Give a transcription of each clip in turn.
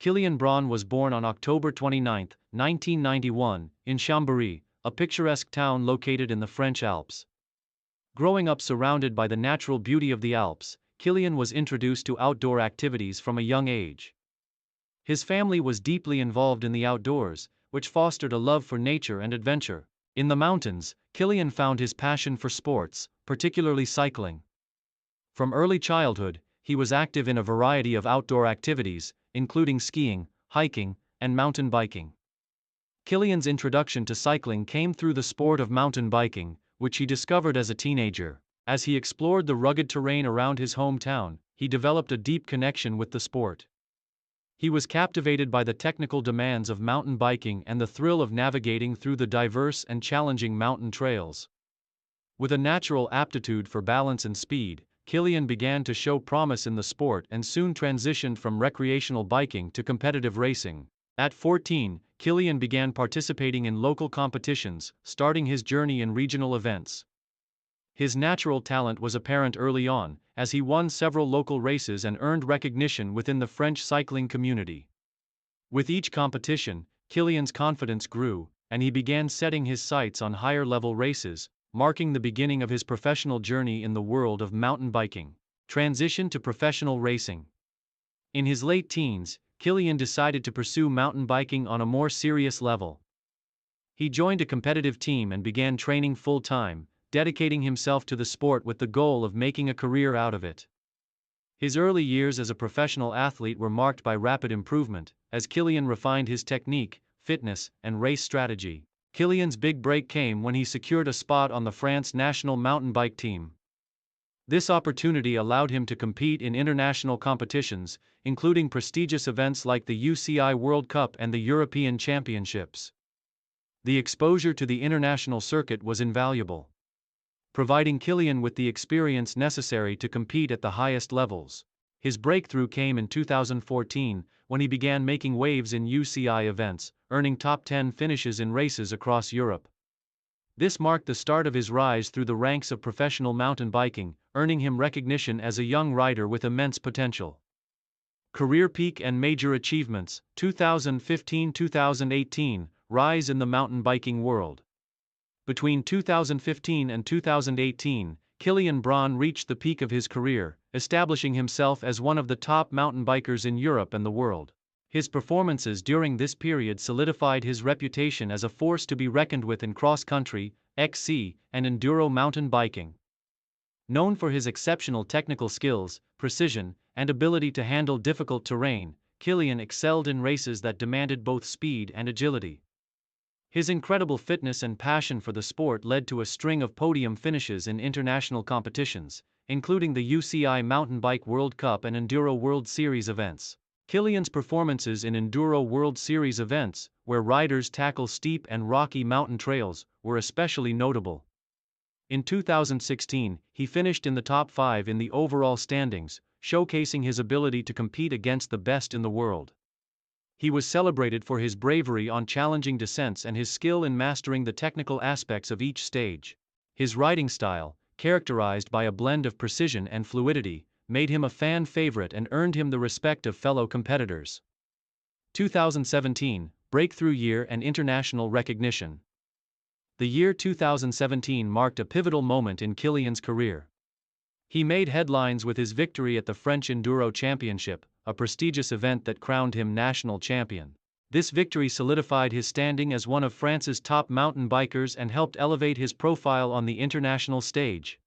Kilian Bron was born on October 29, 1991, in Chambéry, a picturesque town located in the French Alps. Growing up surrounded by the natural beauty of the Alps, Kilian was introduced to outdoor activities from a young age. His family was deeply involved in the outdoors, which fostered a love for nature and adventure. In the mountains, Kilian found his passion for sports, particularly cycling. From early childhood, he was active in a variety of outdoor activities, including skiing, hiking, and mountain biking. Kilian's introduction to cycling came through the sport of mountain biking, which he discovered as a teenager. As he explored the rugged terrain around his hometown, he developed a deep connection with the sport. He was captivated by the technical demands of mountain biking and the thrill of navigating through the diverse and challenging mountain trails. With a natural aptitude for balance and speed, Kilian began to show promise in the sport and soon transitioned from recreational biking to competitive racing. At 14, Kilian began participating in local competitions, starting his journey in regional events. His natural talent was apparent early on, as he won several local races and earned recognition within the French cycling community. With each competition, Kilian's confidence grew, and he began setting his sights on higher-level races, marking the beginning of his professional journey in the world of mountain biking. Transition to professional racing. In his late teens, Kilian decided to pursue mountain biking on a more serious level. He joined a competitive team and began training full-time, dedicating himself to the sport with the goal of making a career out of it. His early years as a professional athlete were marked by rapid improvement, as Kilian refined his technique, fitness, and race strategy. Kilian's big break came when he secured a spot on the France national mountain bike team. This opportunity allowed him to compete in international competitions, including prestigious events like the UCI World Cup and the European Championships. The exposure to the international circuit was invaluable, providing Kilian with the experience necessary to compete at the highest levels. His breakthrough came in 2014, when he began making waves in UCI events, earning top 10 finishes in races across Europe. This marked the start of his rise through the ranks of professional mountain biking, earning him recognition as a young rider with immense potential. Career peak and major achievements: 2015-2018, rise in the mountain biking world. Between 2015 and 2018, Kilian Bron reached the peak of his career, establishing himself as one of the top mountain bikers in Europe and the world. His performances during this period solidified his reputation as a force to be reckoned with in cross-country, XC, and enduro mountain biking. Known for his exceptional technical skills, precision, and ability to handle difficult terrain, Kilian excelled in races that demanded both speed and agility. His incredible fitness and passion for the sport led to a string of podium finishes in international competitions, including the UCI Mountain Bike World Cup and Enduro World Series events. Kilian's performances in Enduro World Series events, where riders tackle steep and rocky mountain trails, were especially notable. In 2016, he finished in the top 5 in the overall standings, showcasing his ability to compete against the best in the world. He was celebrated for his bravery on challenging descents and his skill in mastering the technical aspects of each stage. His riding style, characterized by a blend of precision and fluidity, made him a fan favorite and earned him the respect of fellow competitors. 2017, breakthrough year and international recognition. The year 2017 marked a pivotal moment in Kilian's career. He made headlines with his victory at the French Enduro Championship, a prestigious event that crowned him national champion. This victory solidified his standing as one of France's top mountain bikers and helped elevate his profile on the international stage.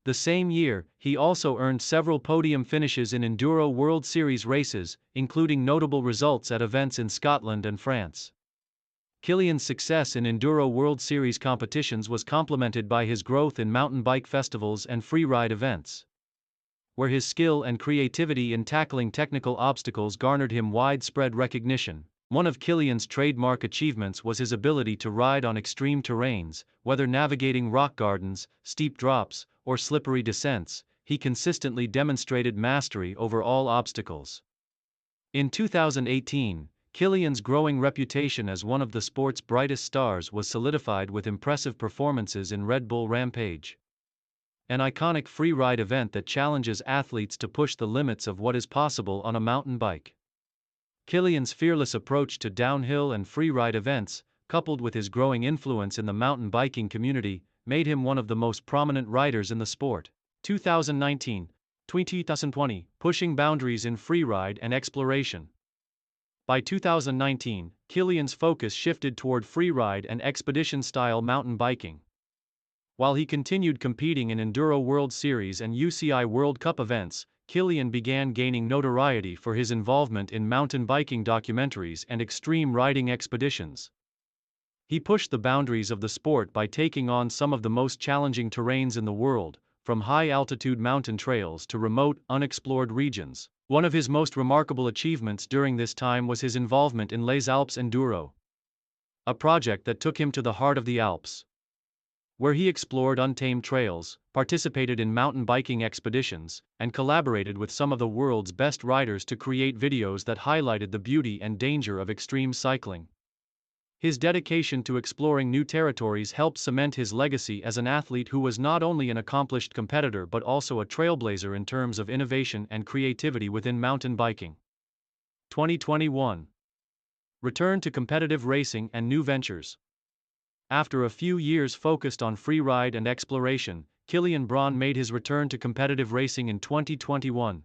The same year, he also earned several podium finishes in Enduro World Series races, including notable results at events in Scotland and France. Kilian's success in Enduro World Series competitions was complemented by his growth in mountain bike festivals and freeride events, where his skill and creativity in tackling technical obstacles garnered him widespread recognition. One of Kilian's trademark achievements was his ability to ride on extreme terrains, whether navigating rock gardens, steep drops, or slippery descents. He consistently demonstrated mastery over all obstacles. In 2018, Kilian's growing reputation as one of the sport's brightest stars was solidified with impressive performances in Red Bull Rampage, an iconic freeride event that challenges athletes to push the limits of what is possible on a mountain bike. Kilian's fearless approach to downhill and freeride events, coupled with his growing influence in the mountain biking community, made him one of the most prominent riders in the sport. 2019, 2020, pushing boundaries in freeride and exploration. By 2019, Kilian's focus shifted toward freeride and expedition-style mountain biking. While he continued competing in Enduro World Series and UCI World Cup events, Kilian began gaining notoriety for his involvement in mountain biking documentaries and extreme riding expeditions. He pushed the boundaries of the sport by taking on some of the most challenging terrains in the world, from high-altitude mountain trails to remote, unexplored regions. One of his most remarkable achievements during this time was his involvement in Les Alpes Enduro, a project that took him to the heart of the Alps, where he explored untamed trails, participated in mountain biking expeditions, and collaborated with some of the world's best riders to create videos that highlighted the beauty and danger of extreme cycling. His dedication to exploring new territories helped cement his legacy as an athlete who was not only an accomplished competitor but also a trailblazer in terms of innovation and creativity within mountain biking. 2021. Return to competitive racing and new ventures. After a few years focused on freeride and exploration, Kilian Bron made his return to competitive racing in 2021.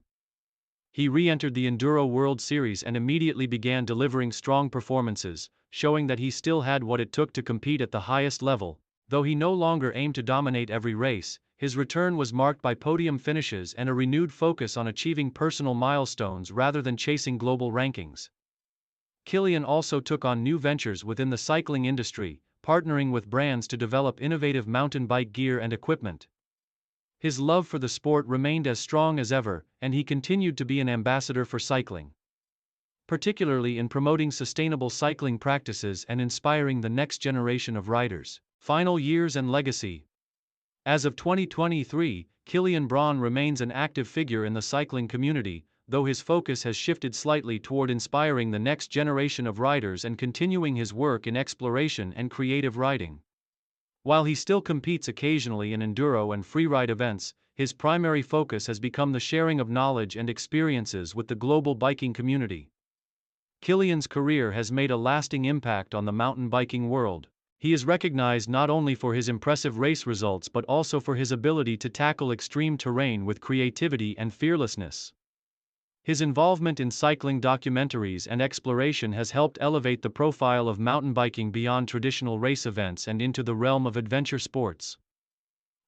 He re-entered the Enduro World Series and immediately began delivering strong performances, showing that he still had what it took to compete at the highest level. Though he no longer aimed to dominate every race, his return was marked by podium finishes and a renewed focus on achieving personal milestones rather than chasing global rankings. Kilian also took on new ventures within the cycling industry, partnering with brands to develop innovative mountain bike gear and equipment. His love for the sport remained as strong as ever, and he continued to be an ambassador for cycling, particularly in promoting sustainable cycling practices and inspiring the next generation of riders. Final years and legacy. As of 2023, Kilian Bron remains an active figure in the cycling community, though his focus has shifted slightly toward inspiring the next generation of riders and continuing his work in exploration and creative riding. While he still competes occasionally in enduro and freeride events, his primary focus has become the sharing of knowledge and experiences with the global biking community. Kilian's career has made a lasting impact on the mountain biking world. He is recognized not only for his impressive race results but also for his ability to tackle extreme terrain with creativity and fearlessness. His involvement in cycling documentaries and exploration has helped elevate the profile of mountain biking beyond traditional race events and into the realm of adventure sports.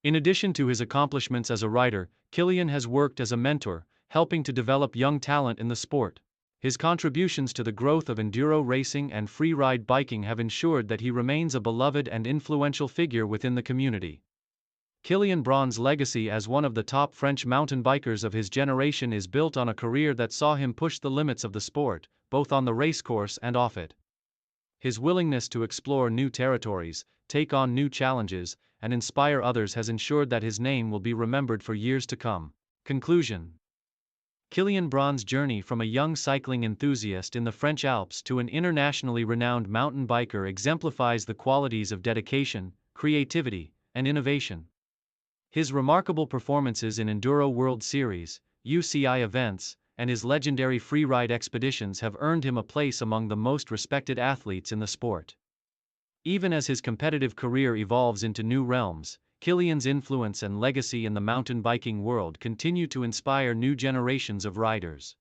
In addition to his accomplishments as a rider, Kilian has worked as a mentor, helping to develop young talent in the sport. His contributions to the growth of enduro racing and freeride biking have ensured that he remains a beloved and influential figure within the community. Kilian Bron's legacy as one of the top French mountain bikers of his generation is built on a career that saw him push the limits of the sport, both on the racecourse and off it. His willingness to explore new territories, take on new challenges, and inspire others has ensured that his name will be remembered for years to come. Conclusion. Kilian Bron's journey from a young cycling enthusiast in the French Alps to an internationally renowned mountain biker exemplifies the qualities of dedication, creativity, and innovation. His remarkable performances in Enduro World Series, UCI events, and his legendary freeride expeditions have earned him a place among the most respected athletes in the sport. Even as his competitive career evolves into new realms, Kilian's influence and legacy in the mountain biking world continue to inspire new generations of riders.